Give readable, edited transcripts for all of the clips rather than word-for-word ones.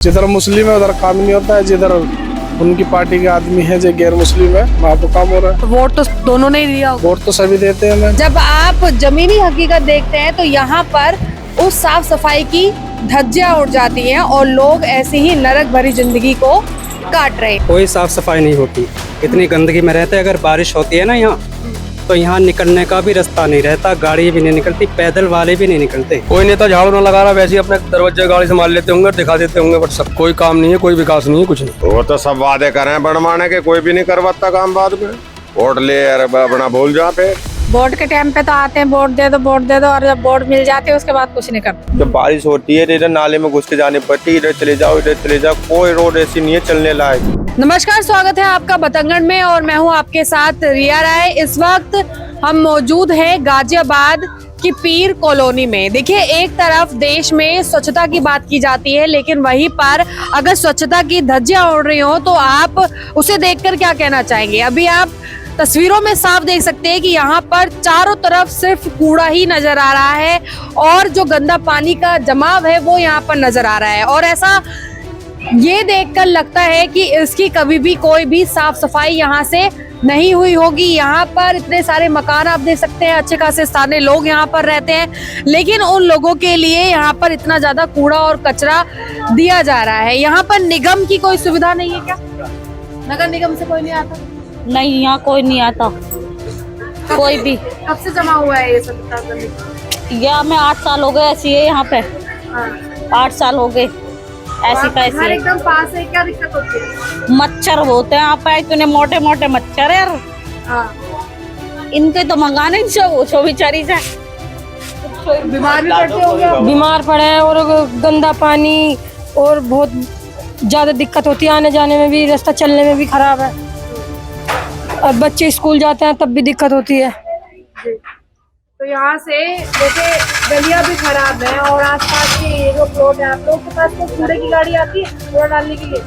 जिधर मुस्लिम है उधर काम नहीं होता है, जिधर उनकी पार्टी के आदमी है जो गैर मुस्लिम है वहाँ तो काम हो रहा है। वोट तो दोनों ने दिया। वोट तो सभी देते हैं ना। जब आप जमीनी हकीकत देखते हैं तो यहाँ पर उस साफ सफाई की धज्जियां उड़ जाती हैं और लोग ऐसी ही नरक भरी जिंदगी को काट रहे हैं। कोई साफ सफाई नहीं होती, इतनी गंदगी में रहते हैं। अगर बारिश होती है ना यहाँ तो यहाँ निकलने का भी रास्ता नहीं रहता, गाड़ी भी नहीं निकलती, पैदल वाले भी नहीं निकलते। कोई नेता झाड़ू ना लगा रहा, वैसे ही अपने दरवाजे गाड़ी संभाल लेते होंगे, दिखा देते होंगे, बट सब कोई काम नहीं है, कोई विकास नहीं है, कुछ नहीं। वो तो सब वादे कर रहे हैं बनवाने के, कोई भी नहीं करवाता काम बाद में। वोट ले यार अपना भूल जा पे। वोट के टाइम पे तो आते हैं वोट दे दो, और जब वोट मिल जाते हैं उसके बाद कुछ नहीं करते। जब बारिश होती है इधर नाले में घुस के जाने पड़ती है, इधर चले जाओ, कोई रोड ऐसी नहीं है चलने लायक। नमस्कार, स्वागत है आपका बतंगड़ में और मैं हूं आपके साथ रिया राय। इस वक्त हम मौजूद हैं गाजियाबाद की पीर कॉलोनी में। देखिए, एक तरफ देश में स्वच्छता की बात की जाती है, लेकिन वहीं पर अगर स्वच्छता की धज्जियां उड़ रही हो तो आप उसे देखकर क्या कहना चाहेंगे? अभी आप तस्वीरों में साफ देख सकते हैं कि यहाँ पर चारों तरफ सिर्फ कूड़ा ही नजर आ रहा है और जो गंदा पानी का जमाव है वो यहाँ पर नजर आ रहा है। और ऐसा ये देखकर लगता है कि इसकी कभी भी कोई भी साफ सफाई यहाँ से नहीं हुई होगी। यहाँ पर इतने सारे मकान आप देख सकते हैं, अच्छे खासे स्थानीय लोग यहाँ पर रहते हैं, लेकिन उन लोगों के लिए यहाँ पर इतना ज्यादा कूड़ा और कचरा दिया जा रहा है। यहाँ पर निगम की कोई सुविधा नहीं है क्या? नगर निगम से कोई नहीं आता? नहीं, यहाँ कोई नहीं आता, कोई भी। कब से जमा हुआ है ये सब? यहाँ में 8 साल हो गए ऐसी है यहाँ पे। 8 साल हो गए ऐसी कैसी। एकदम पास है, क्या दिक्कत होती है? मच्छर होते हैं यहाँ पे, इतने मोटे मोटे मच्छर है यार। इनके तो मंगाने छो बेचारी से बीमार भी पड़ते होंगे। बीमार पड़े हैं और गंदा पानी और बहुत ज्यादा दिक्कत होती है, आने जाने में भी, रास्ता चलने में भी खराब है। और बच्चे स्कूल जाते हैं तब भी दिक्कत होती है। तो यहाँ से जैसे गलियां भी खराब है और आसपास के ये जो प्लॉट है, आप लोग के पास तो कूड़े की गाड़ी आती है कूड़ा डालने के लिए?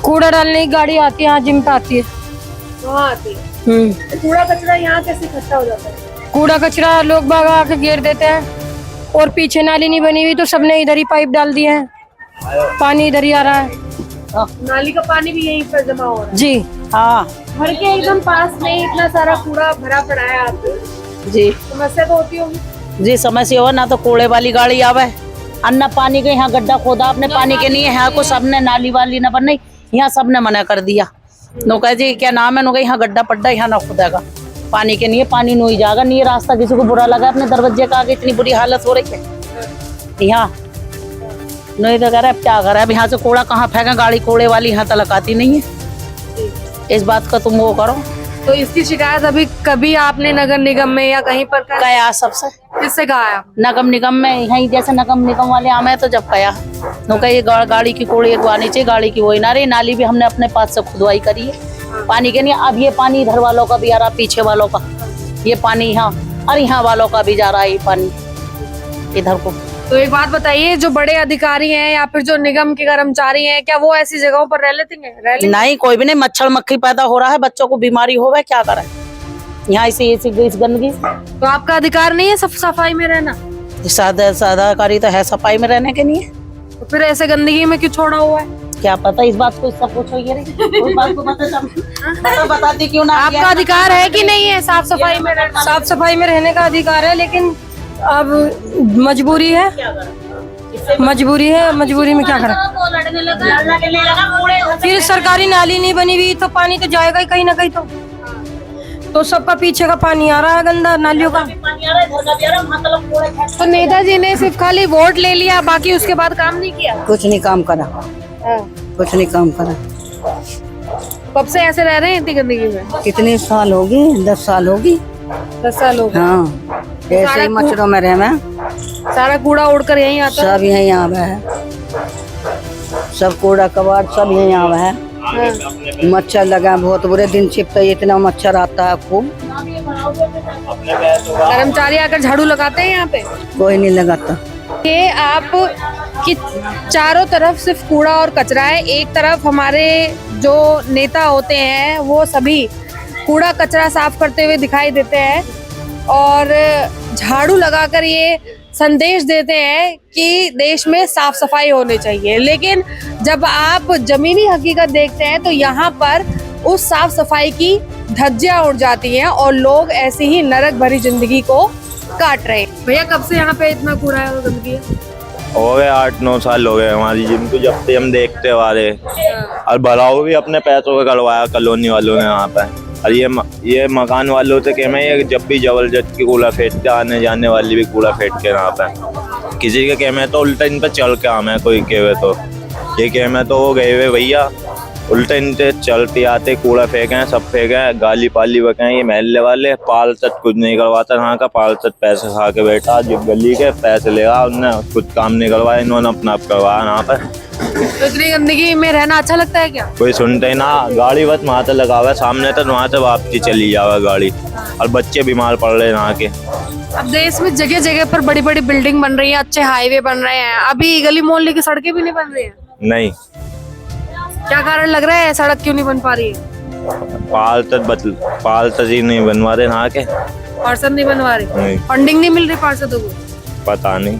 कूड़ा डालने की गाड़ी आती है, यहाँ जिम पे आती है। वहाँ आती है। तो कूड़ा कचरा यहाँ कैसे इकट्ठा हो जाता है? कूड़ा कचरा लोग बाग आके घेर देते हैं और पीछे नाली नहीं बनी हुई तो सबने इधर ही पाइप डाल दिए हैं, पानी इधर ही आ रहा है। नाली का पानी भी यहीं पर जमा हो रहा है? जी हाँ। घर के एकदम पास में इतना सारा कूड़ा भरा पड़ा है आपको जी। समस्या तो होती होगी। जी समस्या हो ना, तो कूड़े वाली गाड़ी आवे, अन्ना पानी के यहाँ गड्ढा खोदा आपने पानी के नहीं है, यहाँ को सबने नाली वाली न बनई, यहाँ सबने मना कर दिया। नो कहे जी क्या नाम है, नो कहे यहाँ गड्ढा पड्डा यहाँ ना खोदेगा, पानी के नहीं है, पानी नहीं जाएगा, नहीं रास्ता किसी को बुरा लगा अपने दरवाजे का आगे, इतनी बुरी हालत हो रही है यहाँ। नहीं तो कह रहा है क्या कर रहा है, यहाँ से कूड़ा कहाँ फेंका, गाड़ी कूड़े वाली यहाँ तक आती नहीं है। इस बात का तुम वो करो। तो इसकी शिकायत अभी कभी आपने नगर निगम में या कहीं पर कया सबसे? किससे कहा है? नगम निगम में, यही जैसे नगम निगम वाले आमे तो जब कया नो कही गाड़ी की कूड़ी आनी चाहिए, गाड़ी की वही ना रही। नाली भी हमने अपने पास से खुदवाई करी है, पानी के नहीं। अब ये पानी इधर वालों का भी आ रहा, पीछे वालों का ये पानी यहाँ, और यहाँ वालों का भी जा रहा है ये पानी इधर को। तो एक बात बताइए, जो बड़े अधिकारी हैं या फिर जो निगम के कर्मचारी हैं, क्या वो ऐसी जगहों पर रह लेते हैं? नहीं, कोई भी नहीं। मच्छर मक्खी पैदा हो रहा है, बच्चों को बीमारी हो गई, क्या करे यहाँ इसी इस गंदगी। तो आपका अधिकार नहीं है सफाई में रहना? सादा अधिकारी तो है सफाई में रहने के लिए, तो फिर ऐसे गंदगी में क्यों छोड़ा हुआ है? क्या पता, इस बात को सब कुछ हो ये रही बात को बताती क्यों ना। आपका अधिकार है कि नहीं है साफ सफाई में रहना? साफ सफाई में रहने का अधिकार है, लेकिन अब मजबूरी है, मजबूरी में क्या करें। फिर सरकारी नाली नहीं बनी हुई तो पानी तो जाएगा ही कहीं ना कहीं। तो सबका पीछे का पानी आ रहा है गंदा नालियों का। तो नेताजी ने सिर्फ खाली वोट ले लिया, बाकी उसके बाद काम नहीं किया? कुछ नहीं काम करा, कुछ नहीं काम करा। कब से ऐसे रह रहे हैं इतनी गंदगी में? कितने साल होगी? 10 साल होगी। 10 साल हो गए। हाँ, ऐसे ही मच्छरों में रहे मैं। सारा कूड़ा उड़कर यहीं आता है? सब यहीं आवा है, सब कूड़ा कबाड़ सब यहीं आवा है। मच्छर लगा, बहुत बुरे दिन छिपता है, इतना मच्छर आता है खूब। कर्मचारी आकर झाड़ू लगाते हैं यहाँ पे? कोई नहीं लगाता। ये आप कि चारों तरफ सिर्फ कूड़ा और कचरा है, एक तरफ हमारे जो नेता होते हैं वो सभी कूड़ा कचरा साफ करते हुए दिखाई देते हैं और झाड़ू लगाकर ये संदेश देते हैं कि देश में साफ सफाई होनी चाहिए, लेकिन जब आप जमीनी हकीकत देखते हैं तो यहाँ पर उस साफ सफाई की धज्जियां उड़ जाती हैं और लोग ऐसी ही नरक भरी जिंदगी को काट रहे हैं। भैया कब से यहाँ पे इतना कूड़ा है और गंदगी है? हो गए 8-9 साल हो गए हमारी जिनको जब से हम देखते आ रहे। और भराव भी अपने पैसों का करवाया कॉलोनी वालों ने यहाँ पे। और ये मकान वालों से कह मैं ये जब भी जबरदस्त की कूड़ा फेंकते, आने जाने वाली भी कूड़ा फेंक के यहाँ पे। किसी के कह मैं तो उल्टा इन पे चल के आमे, कोई कहे तो ये कह मैं तो वो गए हुए भैया उल्टा इनसे चलते आते कूड़ा फेंके, सब फेंके, गाली पाली बके। ये महल्ले वाले पालसत कुछ नहीं करवाता यहाँ का, पालसत पैसे खा के बैठा, जो गली के पैसे लेगा उनने कुछ काम नहीं करवाया, इन्होंने अपना आप करवाया यहाँ पर। तो इतनी गंदगी में रहना अच्छा लगता है क्या? कोई सुनते ना, गाड़ी बस वहाँ से लगा हुआ है सामने, तो वहाँ से वापसी चली जावा गाड़ी। और बच्चे बीमार पड़ रहे हैं यहाँ के। अब देश में जगह जगह पर बड़ी बड़ी बिल्डिंग बन रही है, अच्छे हाईवे बन रहे हैं, अभी गली मोहल्ले की सड़कें भी नहीं बन रही है। नहीं, क्या कारण लग रहा है, सड़क क्यों नहीं बन पा रही है? पालसत ही नहीं बनवा रहे यहाँ के, पार्षद नहीं बनवा रहे, फंडिंग नहीं मिल रही पार्षदों को। पता नहीं।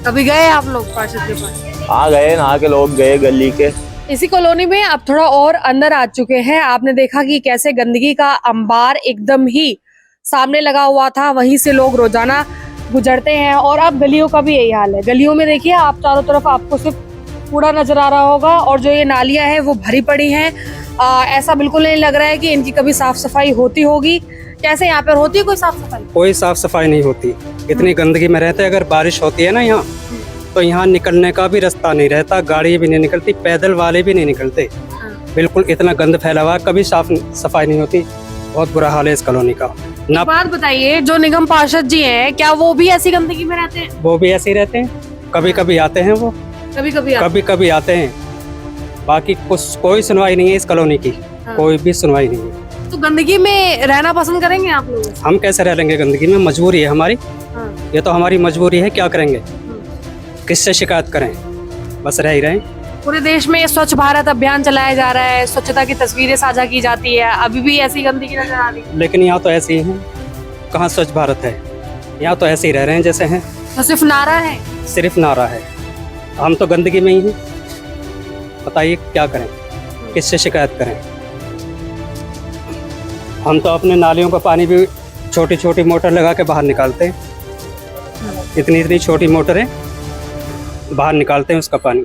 कभी गए आप लोग पार्षद के पास? आ गए, यहाँ के लोग गए गली के। इसी कॉलोनी में अब थोड़ा और अंदर आ चुके हैं। आपने देखा कि कैसे गंदगी का अंबार एकदम ही सामने लगा हुआ था, वहीं से लोग रोजाना गुजरते हैं। और अब गलियों का भी यही हाल है। गलियों में देखिए आप चारों तरफ आपको सिर्फ कूड़ा नजर आ रहा होगा, और जो ये नालियां हैं वो भरी पड़ी हैं। ऐसा बिल्कुल नहीं लग रहा है कि इनकी कभी साफ सफाई होती होगी। कैसे यहाँ पर होती है कोई साफ सफाई? कोई साफ सफाई नहीं होती, इतनी गंदगी में रहते। अगर बारिश होती है ना यहाँ, तो यहाँ निकलने का भी रास्ता नहीं रहता, गाड़ी भी नहीं निकलती, पैदल वाले भी नहीं निकलते। बिल्कुल इतना गंद फैला हुआ, कभी साफ सफाई नहीं होती। बहुत बुरा हाल है इस कॉलोनी का। ना बात बताइए, जो निगम पार्षद जी हैं क्या वो भी ऐसी गंदगी में रहते हैं? वो भी ऐसे ही रहते हैं, कभी कभी आते हैं वो, कभी कभी आते हैं। बाकी कुछ कोई सुनवाई नहीं है इस कॉलोनी की, कोई भी सुनवाई नहीं है। तो गंदगी में रहना पसंद करेंगे आप लोग? हम कैसे रह लेंगे गंदगी में, मजबूरी है हमारी। ये तो हमारी मजबूरी है, क्या करेंगे, किससे शिकायत करें, बस रह ही रहे। पूरे देश में स्वच्छ भारत अभियान चलाया जा रहा है, स्वच्छता की तस्वीरें साझा की जाती है, अभी भी ऐसी गंदगी नजर आ रही है। लेकिन यहाँ तो ऐसे ही है, कहाँ स्वच्छ भारत है, यहाँ तो ऐसे ही रह रहे हैं जैसे हैं। तो सिर्फ नारा है? सिर्फ नारा है, हम तो गंदगी में ही हैं। बताइए क्या करें, किससे शिकायत करें। हम तो अपने नालियों का पानी भी छोटी छोटी मोटर लगा के बाहर निकालते हैं, इतनी इतनी छोटी मोटरें बाहर निकालते हैं उसका पानी।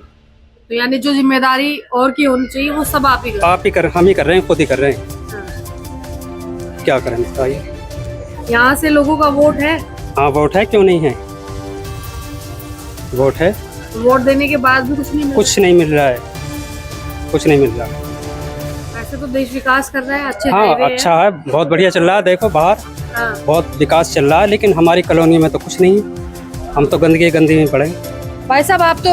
तो यानी जो जिम्मेदारी और की होनी चाहिए वो सब आप ही कर हम ही कर रहे हैं, खुद ही कर रहे हैं। क्या करें बताइए। यहाँ से लोगों का वोट है? हाँ वोट है, क्यों नहीं है, वोट है। वोट देने के बाद भी कुछ नहीं मिल रहा है, कुछ नहीं मिल रहा है। वैसे तो देश विकास कर रहा है, अच्छे हाँ अच्छा है, बहुत बढ़िया चल रहा है। देखो बाहर बहुत विकास चल रहा है, लेकिन हमारी कॉलोनी में तो कुछ नहीं है। हम तो गंदगी में पड़े। भाई साहब आप तो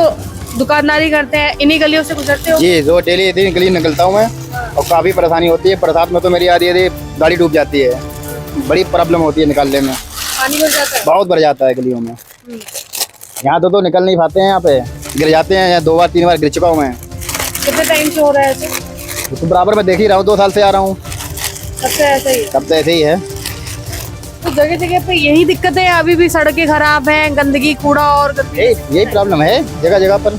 दुकानदारी करते हैं, इन्हीं गलियों से गुजरते हो? जी, जो डेली इतनी गली निकलता हूँ मैं, और काफ़ी परेशानी होती है। बरसात में तो मेरी आ रही है, गाड़ी डूब जाती है, बड़ी प्रॉब्लम होती है निकालने में। पानी भर जाता है? बहुत भर जाता है गलियों में। यहाँ तो निकल नहीं पाते हैं, यहाँ पे गिर जाते हैं। यहाँ 2 बार 3 बार गिर चुका हूँ मैं। कितने टाइम से हो रहा है ऐसे? तो बराबर मैं देख ही रहा हूँ, 2 साल से आ रहा हूँ। तब से ऐसे ही है। तो जगह जगह पे यही दिक्कत है, अभी भी सड़कें खराब हैं, गंदगी, कूड़ा और यही प्रॉब्लम है जगह जगह पर।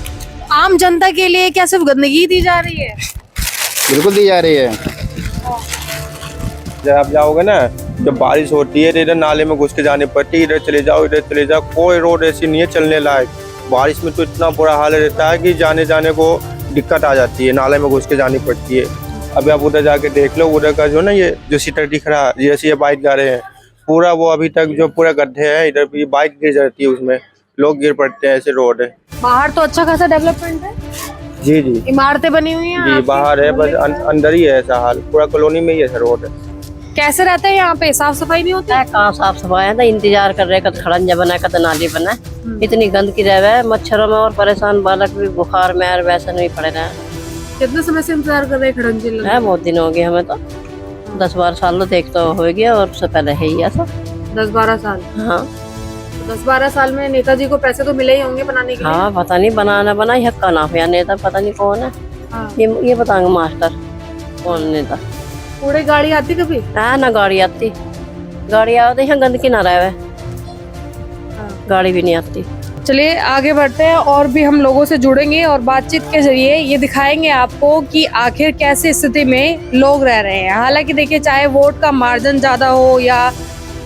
आम जनता के लिए क्या सिर्फ गंदगी दी जा रही है? बिल्कुल दी जा रही है। जब आप जाओगे ना, जब बारिश होती है, इधर नाले में घुस के जानी पड़ती है, इधर चले जाओ, इधर चले जाओ, कोई रोड ऐसी नहीं है चलने लायक। बारिश में तो इतना बुरा हाल रहता है कि जाने को दिक्कत आ जाती है, नाले में घुस के जानी पड़ती है। अभी आप उधर जाके देख लो, उधर का जो ना ये जो सीटर दिख रहा है, जैसे ये बाइक जा रहे हैं, पूरा वो अभी तक जो पूरा गड्ढे हैं, इधर भी बाइक गिर जाती है, उसमें लोग गिर पड़ते हैं, ऐसे रोड है। बाहर तो अच्छा खासा डेवलपमेंट है। जी जी, इमारतें बनी हुई हैं जी, बाहर है, बस अंदर ही है ऐसा हाल, पूरा कॉलोनी में ही ऐसा रोड है। कैसे रहता है यहाँ पे, साफ सफाई नहीं होती? कहाँ साफ सफाई है, इंतजार कर रहे कद खड़ंजा बना कद नाली बना, इतनी गंदगी रह है, मच्छरों में और परेशान, बालक भी बुखार में और वैसे नहीं पड़े रहे। कितने समय से इंतजार कर रहे हैं खड़ंजे लगे? है बहुत दिन हो गए हमें तो, 10-12 साल देख तो हो गया, और उससे पहले है ही ऐसा। 10-12 साल? हाँ। 10-12 साल में नेताजी को पैसे तो मिले ही होंगे बनाने के लिए? हाँ पता नहीं, बनाना बना हक्का ना या नेता पता नहीं कौन है। ये बताएंगे मास्टर कौन नेता। पूरे गाड़ी आती कभी? ना गाड़ी आती, गाड़ी आती यहाँ गंदगी ना रहे। गाड़ी भी नहीं आती। चलिए आगे बढ़ते हैं और भी हम लोगों से जुड़ेंगे और बातचीत के जरिए ये दिखाएंगे आपको कि आखिर कैसी स्थिति में लोग रह रहे हैं। हालांकि देखिए, चाहे वोट का मार्जिन ज्यादा हो या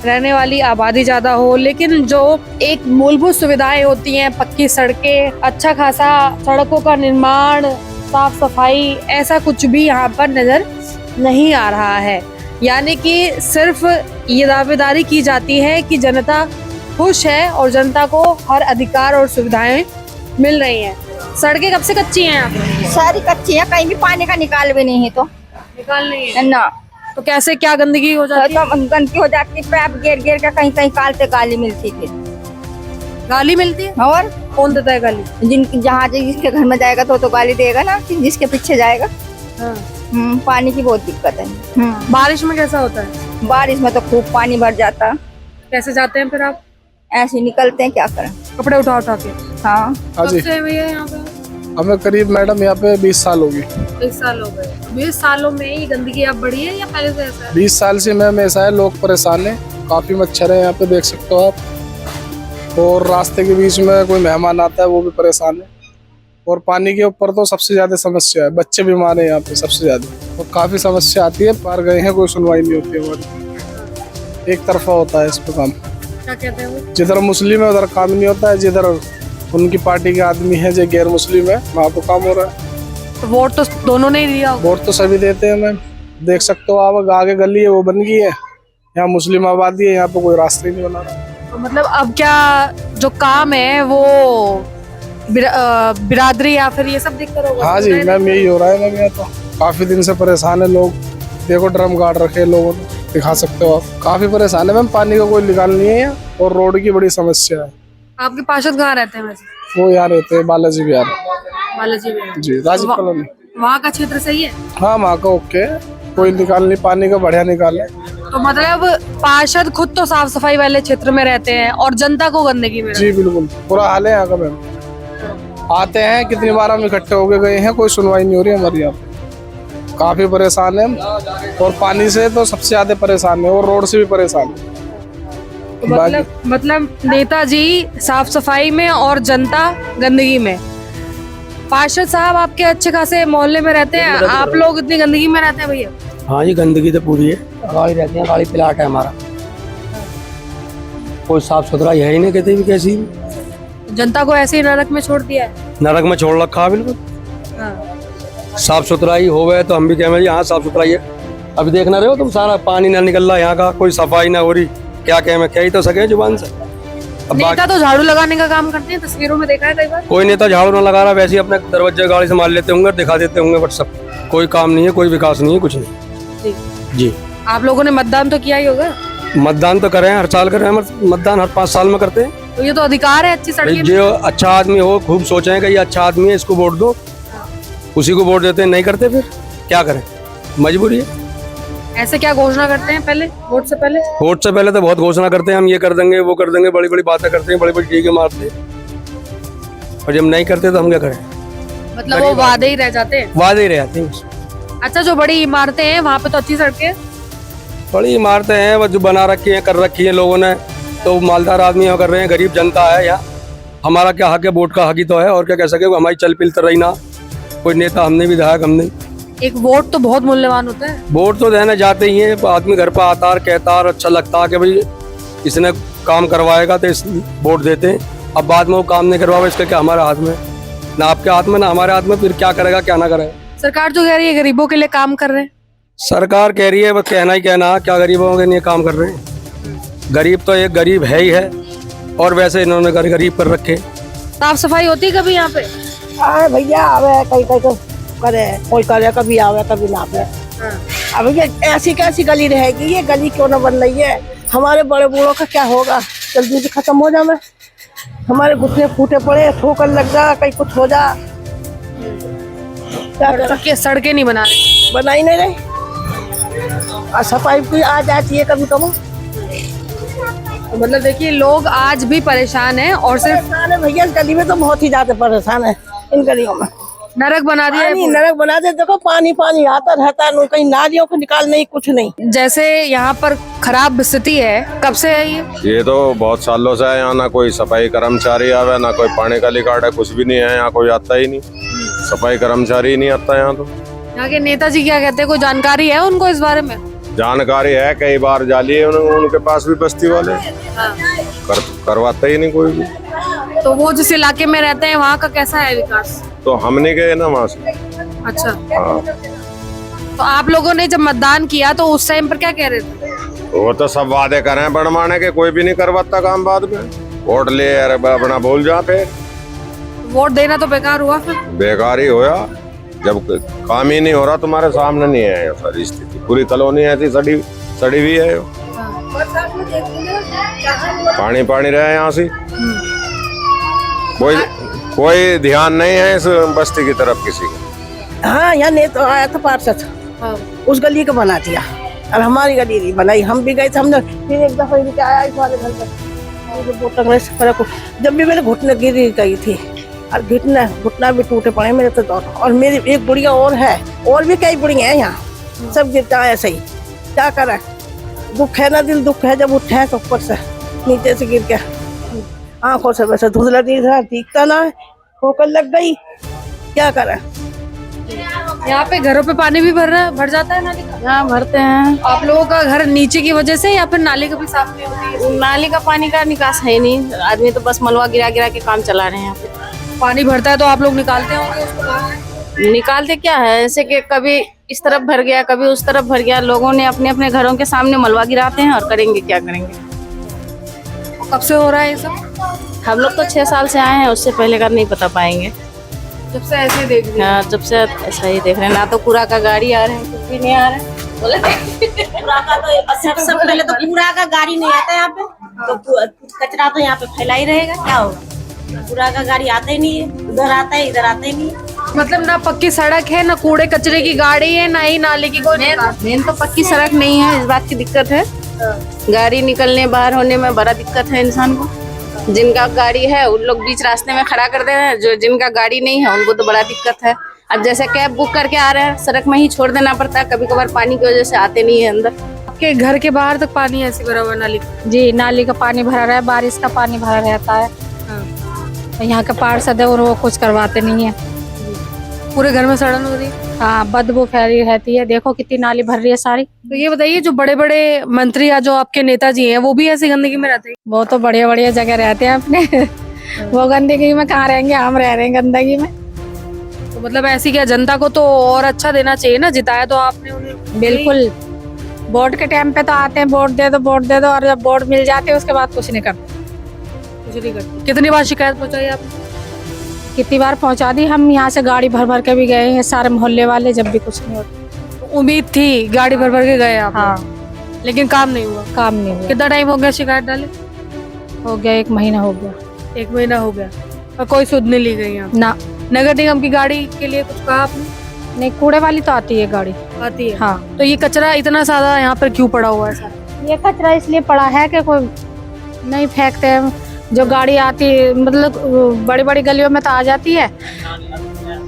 रहने वाली आबादी ज्यादा हो, लेकिन जो एक मूलभूत सुविधाएं होती हैं, पक्की सड़कें, अच्छा खासा सड़कों का निर्माण, साफ सफाई, ऐसा कुछ भी यहाँ पर नजर नहीं आ रहा है। यानी कि सिर्फ ये दावेदारी की जाती है कि जनता खुश है और जनता को हर अधिकार और सुविधाएं मिल रही हैं। सड़कें कब से कच्ची हैं यहाँ पे? सारी कच्ची है, कहीं भी पानी का निकाल भी नहीं है। तो निकाल नहीं है ना, तो कैसे क्या गंदगी हो जाती है? तो गंदगी हो जाती है, पैप गिर गिर के कहीं कहीं कालते गाली मिलती थी। गाली मिलती है? और कौन देता है गाली? जहाँ जिसके घर में जाएगा तो गाली देगा ना, जिसके पीछे जाएगा। पानी की बहुत दिक्कत है। बारिश में कैसा होता है? बारिश में तो खूब पानी भर जाता। कैसे जाते हैं फिर आप? ऐसे निकलते हैं, क्या करें, कपड़े उठा उठा के। हाँ। कब से भैया यहाँ पे? हमें करीब मैडम यहाँ पे 20 साल होगी। 20 साल हो गए। 20 सालों में ये गंदगी अब बढ़ी है या पहले से ऐसा है? 20 साल से मैम ऐसा है, लोग परेशान हैं, काफी मच्छर है यहाँ पे, देख सकते हो आप। और रास्ते के बीच में कोई मेहमान आता है वो भी परेशान है। और पानी के ऊपर तो सबसे ज्यादा समस्या है, बच्चे बीमार हैं यहाँ पे सबसे ज्यादा। और काफी समस्या आती है, पार गए हैं कोई सुनवाई नहीं होती हमारी, एक तरफा होता है इस पे काम। क्या कहते हैं वो? जिधर मुस्लिम है उधर काम नहीं होता है, जिधर उनकी पार्टी के आदमी है जो गैर मुस्लिम है वहाँ पे काम हो रहा है। तो वोट तो दोनों ने दिया होगा। वोट तो सभी देते हैं मैम, देख सकते हो आप, आगे गली है वो बन गई है, यहाँ मुस्लिम आबादी है, यहाँ पे कोई रास्ते नहीं बना रहा। तो मतलब अब क्या जो काम है वो बिरादरी या फिर ये सब दिक्कत होगा? हाँ जी मैम, यही हो रहा है मैम। यहाँ तो काफी दिन से परेशान है लोग, देखो ड्रम गाड़ रखे लोगों ने, दिखा सकते हो आप, काफी परेशान है मैम। पानी का कोई निकाल नहीं है यहाँ, और रोड की बड़ी समस्या है। आपके पार्षद कहाँ रहते हैं वैसे? वो यहाँ रहते हैं बालाजी विहार। बालाजी विहार जी, राजीव कॉलोनी। वहाँ का क्षेत्र सही है? हाँ, वहाँ का ओके, कोई निकाल नहीं, पानी का बढ़िया निकाल है। तो मतलब पार्षद खुद तो साफ सफाई वाले क्षेत्र में रहते हैं और जनता को गंदगी में? जी बिल्कुल, पूरा हाल है यहाँ का मैम। आते हैं, कितनी बार हम इकट्ठे होके गए हैं, कोई सुनवाई नहीं हो रही हमारे यहाँ पे, काफी परेशान है हम। और पानी से तो सबसे ज्यादा परेशान है, और रोड से भी परेशान है। तो मतलब नेताजी साफ सफाई में और जनता गंदगी में। पार्षद साहब आपके अच्छे खासे मोहल्ले में रहते हैं, आप लोग इतनी गंदगी में रहते हैं भैया? हाँ जी, गंदगी तो पूरी है, गाड़ी रहती है, गाड़ी प्लाट है हमारा, कोई साफ सुथरा है ही नहीं, कहते भी कैसी जनता को ऐसे ही नरक में छोड़ दिया है। नरक में छोड़ रखा है बिल्कुल। साफ सुथरा ही हो गए तो हम भी कहें यहाँ साफ सुथरा ही है। अभी देखना रहे हो तुम, सारा पानी ना निकल रहा यहाँ का, कोई सफाई ना हो रही, क्या कहें, मैं कह ही तो सके जुबान से। अब नेता तो झाड़ू लगाने का काम करते हैं, तस्वीरों में देखा है कई बार। कोई नेता झाड़ू ना लगा रहा, वैसे ही अपने दरवाजे गाड़ी से मार लेते होंगे, दिखा देते होंगे, बट सब कोई काम नहीं है, कोई विकास नहीं है, कुछ नहीं। जी, आप लोगों ने मतदान तो किया ही होगा? मतदान तो करें, हर साल करें, मतदान हर 5 साल में करते हैं। तो ये तो अधिकार है अच्छी सड़कें। जो अच्छा आदमी हो, खूब सोचें कि ये अच्छा आदमी है, इसको वोट दो, उसी को वोट देते हैं, नहीं करते फिर क्या करें, मजबूरी है। ऐसे क्या घोषणा करते हैं पहले, वोट से पहले? वोट से पहले तो बहुत घोषणा करते हैं, हम ये कर देंगे, वो कर देंगे, बड़ी बड़ी बातें करते हैं, बड़ी बड़ी टीके मारते हैं, और जब नहीं करते तो हम क्या करें? मतलब वो वादे ही रह जाते हैं। वादे ही रह जाते हैं। अच्छा, जो बड़ी इमारतें हैं वहाँ पे तो अच्छी सड़कें, बड़ी इमारतें हैं वो जो बना रखी हैं, कर रखी है लोगों ने, तो मालदार आदमी कर रहे हैं, गरीब जनता है यहाँ, हमारा क्या हक है, वोट का हक ही तो है, और क्या कह सके, हमारी चल पिल तो रही ना, कोई नेता हमने विधायक हमने। एक वोट तो बहुत मूल्यवान होता है। वोट तो देने जाते ही है, आदमी घर पर आता है, कहता है, अच्छा लगता है कि भाई इसने काम करवाएगा तो इस वोट देते हैं। अब बाद में वो काम नहीं करवाएगा, इसका क्या हमारे हाथ में, ना आपके हाथ में ना हमारे हाथ में, फिर क्या करेगा क्या ना करेगा। सरकार जो कह रही है गरीबों के लिए काम कर रहे हैं। सरकार कह रही है, बस कहना ही कहना, क्या गरीबों के लिए काम कर रहे हैं? गरीब तो एक गरीब है ही है, और वैसे इन्होंने गरीब कर रखे। साफ सफाई होती है कभी यहाँ पे? भैया आवे कहीं कहीं तो करे, कोई करे, कभी आवे कभी ना आवे। अब ये ऐसी कैसी गली रहेगी, ये गली क्यों ना बन रही है? हमारे बड़े बूढ़ों का क्या होगा? जल्दी से खत्म हो जाए, हमारे घुटने फूटे पड़े, ठोकर लग जा, कहीं कुछ हो जा, सड़कें नहीं बना रहे, बनाई नहीं रही, और सफाई भी आ जाती है कभी कभी। तो मतलब देखिए, लोग आज भी परेशान हैं, और सिर्फ परेशान है भैया, इस गली में तो बहुत ही ज्यादा परेशान है, इन गलियों में नरक बना दिया है पानी पूरा। नरक बना दे। देखो पानी पानी आता रहता है, कहीं नालियों को निकाल नहीं, कुछ नहीं। जैसे यहाँ पर खराब स्थिति है, कब से है ये? तो बहुत सालों से है यहाँ, ना कोई सफाई कर्मचारी आवे, ना कोई पानी का लिकाट है, कुछ भी नहीं है यहाँ, कोई आता ही नहीं, सफाई कर्मचारी ही नहीं आता यहाँ। तो यहाँ के नेताजी क्या कहते हैं, कोई जानकारी है उनको इस बारे में? जानकारी है, कई बार जाली है उनके पास भी, बस्ती वाले करवाते ही नहीं कोई भी। तो वो जिस इलाके में रहते हैं वहाँ का कैसा है विकास? तो हम नहीं गए ना वहाँ से। अच्छा, हाँ, तो आप लोगों ने जब मतदान किया तो उस टाइम पर क्या कह रहे थे? वो तो सब वादे कर रहे हैं बनवाने के, कोई भी नहीं करवाता काम बाद में। वोट ले यार अपना भूल जा, पे वोट देना तो बेकार हुआ फिर। बेकार ही होया, जब काम ही नहीं हो रहा। तुम्हारे सामने नहीं है सारी स्थिति, पूरी कॉलोनी ऐसी सड़ी सड़ी हुई है। पानी पानी रहे यहाँ से, कोई ध्यान नहीं है इस बस्ती की तरफ किसी का। हाँ, यहाँ नहीं तो आया था पार्षद, उस गली को बना दिया और हमारी गली नहीं बनाई। हम भी गए थे, हमने फिर एक दफा लेके आया इस वाले घर पर। जब भी मेरे घुटने गिर गई थी और घुटना भी टूटे पड़े मेरे तो दोनों। और मेरी एक बुढ़िया और है, और भी कई बुढ़िया हैं यहाँ, सब गिरता है ऐसे ही। क्या करें, दुख है ना, दिल दुख है। जब उठे तो ऊपर से नीचे से गिर के आंखों से वैसे धुंधला दिखता ना है, ठोकर लग गई। क्या करें। यहाँ पे घरों पे पानी भी भर जाता है नाली का? यहाँ भरते हैं। आप लोगों का घर नीचे की वजह से या फिर नाली का भी साफ नहीं होती है? नाली का पानी का निकास है नहीं, आदमी तो बस मलबा गिरा गिरा के काम चला रहे हैं यहाँ पे। पानी भरता है तो आप लोग निकालते होंगे उसको बाहर? निकालते क्या है, ऐसे कि कभी इस तरफ भर गया, कभी उस तरफ भर गया। लोगों ने अपने अपने घरों के सामने मलबा गिराते हैं और करेंगे क्या करेंगे। कब से हो रहा है ये सब? हम लोग तो 6 साल से आए हैं, उससे पहले का नहीं पता पाएंगे। जब से ऐसे देख रहे हैं? हाँ, जब से ऐसा ही देख रहे हैं। ना तो कूड़ा का गाड़ी आ रहे हैं, कुछ भी नहीं आ रहा है। कूड़ा का तो सबसे पहले तो कूड़ा का गाड़ी नहीं आता यहाँ पे, तो कचरा तो यहाँ पे फैला ही रहेगा। क्या होगा, कूड़ा का गाड़ी आता ही नहीं है, उधर आता है इधर आता ही नहीं है। मतलब ना पक्की सड़क है, ना कूड़े कचरे की गाड़ी है, ना ही नाले की कोई। मेन तो पक्की सड़क नहीं है, इस बात की दिक्कत है। गाड़ी निकलने बाहर होने में बड़ा दिक्कत है इंसान को। जिनका गाड़ी है उन लोग बीच रास्ते में खड़ा कर दे रहे हैं, जो जिनका गाड़ी नहीं है उनको तो बड़ा दिक्कत है। अब जैसे कैब बुक करके आ रहे हैं, सड़क में ही छोड़ देना पड़ता है। कभी कभार पानी की वजह से आते नहीं है अंदर। आपके घर के बाहर तक पानी ऐसे भरा हुआ नाली का? जी, नाली का पानी भरा रहा है, बारिश का पानी भरा रहता है। तो यहाँ के पार्षद है और वो कुछ करवाते नहीं है। पूरे घर में सड़न हो रही है? हाँ, बदबू फैली रहती है। देखो कितनी नाली भर रही है सारी। तो ये बताइए, जो बड़े बड़े मंत्री या जो आपके नेताजी हैं वो भी ऐसी गंदगी में रहते हैं? वो तो बढ़िया बढ़िया जगह रहते हैं अपने वो गंदगी में कहाँ रहेंगे, हम रह रहे हैं गंदगी में। तो मतलब ऐसी क्या, जनता को तो और अच्छा देना चाहिए ना, जिताया तो आपने उन्हें। बिल्कुल, वोट के टाइम पे तो आते हैं, वोट दे दो, और जब वोट मिल जाते हैं उसके बाद कुछ नहीं करते। कुछ नहीं करते। कितनी बार शिकायत पहुंचाई आपने? कितनी बार पहुंचा दी। हम यहाँ से गाड़ी भर भर के भी गए हैं, सारे मोहल्ले वाले, जब भी कुछ नहीं होता। तो उम्मीद थी, गाड़ी भर भर के गए आप? हाँ, लेकिन काम नहीं हुआ? काम नहीं हुआ। कितना टाइम हो गया शिकायत डाले? हो गया 1 महीना हो गया। 1 महीना हो गया और कोई सुध नहीं ली गई यहाँ? ना। नगर निगम की गाड़ी के लिए कुछ कहा आपने? नहीं, कूड़े वाली तो आती है गाड़ी। आती है? हाँ। तो ये कचरा इतना ज्यादा यहाँ पर क्यों पड़ा हुआ है? ये कचरा इसलिए पड़ा है कि कोई नहीं फेंकते हैं। जो गाड़ी आती है, मतलब बड़ी बड़ी गलियों में तो आ जाती है।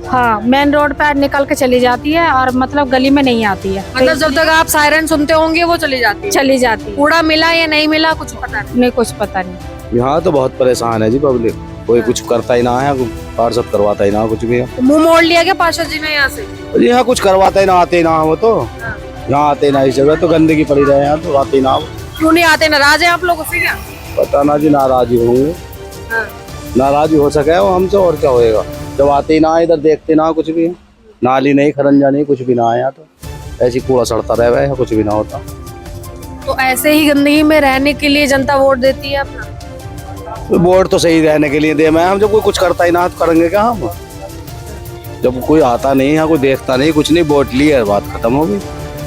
हाँ, मेन रोड पर निकल के चली जाती है और मतलब गली में नहीं आती है। मतलब जब तक आप सायरन सुनते होंगे वो चली जाती है? चली जाती है। कूड़ा मिला या नहीं मिला कुछ पता नहीं, कुछ पता नहीं। यहाँ तो बहुत परेशान है जी पब्लिक, कोई कुछ करता ही ना है, पार्षद करवाता ही ना कुछ भी। मुंह मोड़ लिया क्या पार्षद जी ने यहाँ से? यहाँ कुछ करवाता ही ना, आते ही ना। वो तो यहाँ आते ही ना, इस जगह तो गंदगी पड़ी रहे, यहाँ तो आते ही ना। क्यों नहीं आते, नाराज है आप लोग उससे क्या? पता ना जी, नाराज ही होंगे। नाराज हो सके वो हमसे, और क्या होएगा। जब आते ही ना, इधर देखते ना कुछ भी, नाली नहीं, खरंजा नहीं, कुछ भी ना आया तो ऐसी कूड़ा सड़ता रहे, कुछ भी ना होता। तो ऐसे ही गंदगी में रहने के लिए जनता वोट देती है अपना? वोट तो सही रहने के लिए दे मैं, हम जब कोई कुछ करता ही ना तो करेंगे क्या हम? जब कोई आता नहीं, यहाँ कोई देखता नहीं, कुछ नहीं, वोट लिए, बात खत्म हो गई।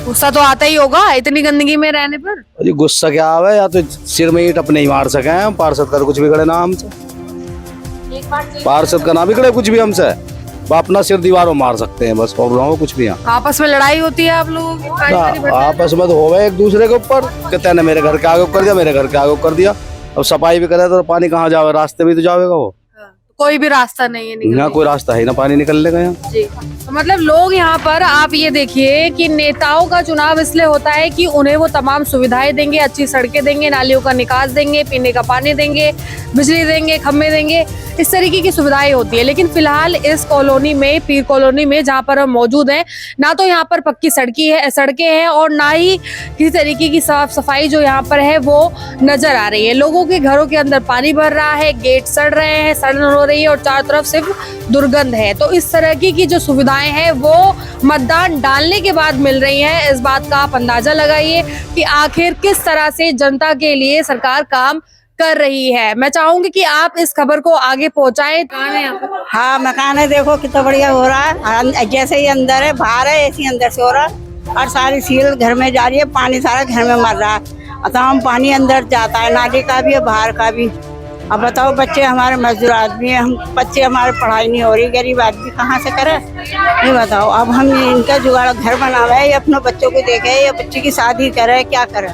गुस्सा तो आता ही होगा इतनी गंदगी में रहने पर? अरे गुस्सा क्या आवे, या तो सिर में ईंट अपने ही मार सके हैं। पार्षद का कुछ बिगड़े ना हमसे, पार्षद का ना बिगड़े कुछ भी हमसे, वो अपना सिर दीवारों मार सकते हैं, बस प्रॉब्लम हो कुछ भी। यहाँ आपस में लड़ाई होती है आप लोगों की? आपस में तो हो गए एक दूसरे के ऊपर, कहते हैं मेरे घर के आगे कर दिया, मेरे घर के आगे कर दिया। अब सफाई भी करे तो पानी कहाँ जावे, रास्ते भी तो जाएगा वो। कोई भी रास्ता नहीं है यहाँ कोई रास्ता है ना पानी निकलने का यहाँ। जी, तो मतलब लोग यहाँ पर आप ये देखिए कि नेताओं का चुनाव इसलिए होता है कि उन्हें वो तमाम सुविधाएं देंगे, अच्छी सड़कें देंगे, नालियों का निकास देंगे, पीने का पानी देंगे, बिजली देंगे, खम्भे देंगे, इस तरीके की सुविधाएं होती है। लेकिन फिलहाल इस कॉलोनी में, पीर कॉलोनी में जहाँ पर हम मौजूद हैं, ना तो यहाँ पर पक्की सड़कें हैं और ना ही किसी तरीके की साफ सफाई जो यहाँ पर है वो नजर आ रही है। लोगों के घरों के अंदर पानी भर रहा है, गेट सड़ रहे हैं, सड़न हो रही है और चारों तरफ सिर्फ दुर्गंध है। तो इस तरह की जो सुविधाएं हैं वो मतदान डालने के बाद मिल रही हैं। इस बात का आप अंदाजा लगाइए कि आखिर किस तरह से जनता के लिए सरकार काम कर रही है। मैं चाहूंगी कि आप इस खबर को आगे पहुंचाएं। हाँ, मकान है, देखो कितना बढ़िया हो रहा है। जैसे ही अंदर है, बाहर है, ऐसे अंदर से हो रहा है और सारी सील घर में जा रही है, पानी सारा घर में मर रहा है। तमाम पानी अंदर जाता है, नाली का भी है, बाहर का भी। अब बताओ, बच्चे हमारे मजदूर आदमी है, हम बच्चे हमारे पढ़ाई नहीं हो रही, गरीब आदमी कहाँ से करे ये बताओ। अब हम इनका जुगाड़ घर बनावा है, अपने बच्चों को देखे या बच्चे की शादी करे, क्या करे।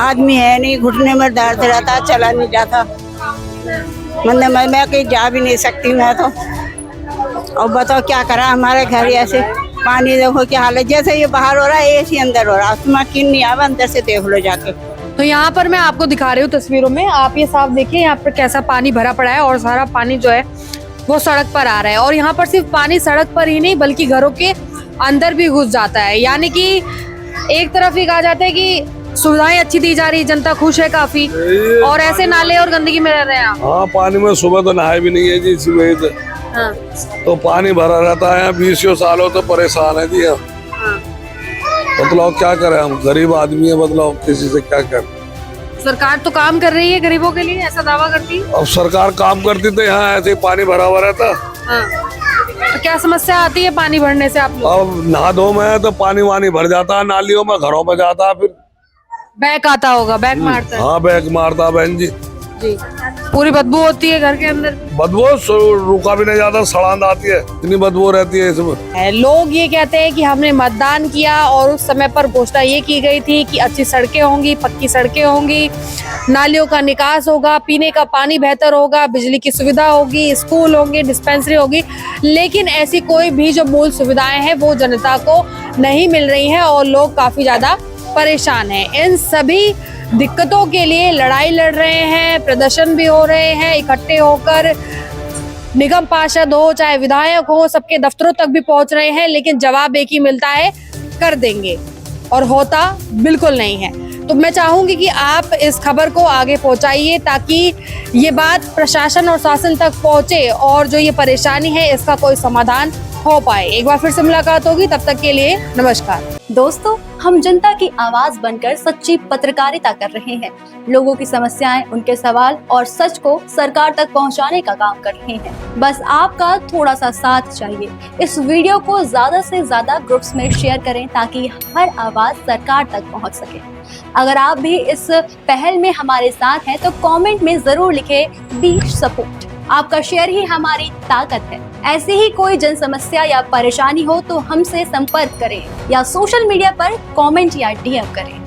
आदमी है नहीं, घुटने में दर्द रहता, चला नहीं जाता। मतलब मैं कहीं जा भी नहीं सकती मैं तो। और बताओ क्या करा, हमारे घर ऐसे पानी देखो क्या हाल है। जैसे ये बाहर हो रहा है, ऐसे अंदर हो रहा है, तुम्हें यकीन नहीं आवा, अंदर से देख लो जाके। तो यहाँ पर मैं आपको दिखा रही हूँ तस्वीरों में, आप ये साफ देखिए यहाँ पर कैसा पानी भरा पड़ा है और सारा पानी जो है वो सड़क पर आ रहा है। और यहाँ पर सिर्फ पानी सड़क पर ही नहीं बल्कि घरों के अंदर भी घुस जाता है। यानी कि एक तरफ ही कहा जाता है कि सुविधाएं अच्छी दी जा रही, जनता खुश है काफी, और ऐसे नाले और गंदगी में रह रहे हैं आप। हाँ, पानी में सुबह तो नहाए भी नहीं है जी, सुबह हाँ। तो पानी भरा रहता है। 20 सालों तो परेशान है जी। मतलब क्या करें, हम गरीब आदमी है, मतलब किसी से क्या करें। सरकार तो काम कर रही है गरीबों के लिए, ऐसा दावा करती है। अब सरकार काम करती तो यहाँ ऐसे पानी भरा हुआ रहता। हाँ। तो क्या समस्या आती है पानी भरने से आप लोग? अब नहा धो में तो पानी वानी भर जाता है, नालियों में, घरों में जाता है, फिर बैक आता होगा, बैक मारता है। हाँ, बैक मारता है बहन जी। जी, पूरी बदबू होती है घर के अंदर। बदबू रुका भी नहीं जाता, सड़ांद आती है, इतनी बदबू रहती है इसमें। लोग ये कहते हैं कि हमने मतदान किया और उस समय पर घोषणा ये की गई थी कि अच्छी सड़कें होंगी, पक्की सड़कें होंगी, नालियों का निकास होगा, पीने का पानी बेहतर होगा, बिजली की सुविधा होगी, स्कूल होंगे, डिस्पेंसरी होगी। लेकिन ऐसी कोई भी जो मूल सुविधाएं हैं वो जनता को नहीं मिल रही हैं और लोग काफी ज्यादा परेशान हैं। इन सभी दिक्कतों के लिए लड़ाई लड़ रहे हैं, प्रदर्शन भी हो रहे हैं, इकट्ठे होकर निगम पार्षद हो चाहे विधायक हो, सबके दफ्तरों तक भी पहुंच रहे हैं। लेकिन जवाब एक ही मिलता है, कर देंगे, और होता बिल्कुल नहीं है। तो मैं चाहूंगी कि आप इस खबर को आगे पहुंचाइए ताकि ये बात प्रशासन और शासन तक पहुंचे और जो ये परेशानी है इसका कोई समाधान हो पाए। एक बार फिर से मुलाकात होगी, तब तक के लिए नमस्कार। दोस्तों, हम जनता की आवाज बनकर सच्ची पत्रकारिता कर रहे हैं। लोगों की समस्याएं, उनके सवाल और सच को सरकार तक पहुंचाने का काम कर रहे हैं। बस आपका थोड़ा सा साथ चाहिए। इस वीडियो को ज्यादा से ज्यादा ग्रुप्स में शेयर करें ताकि हर आवाज सरकार तक पहुंच सके। अगर आप भी इस पहल में हमारे साथ हैं तो कमेंट में जरूर लिखें बी सपोर्ट। आपका शेयर ही हमारी ताकत है। ऐसी ही कोई जन समस्या या परेशानी हो तो हमसे संपर्क करें या सोशल मीडिया पर कमेंट या डीएम करें।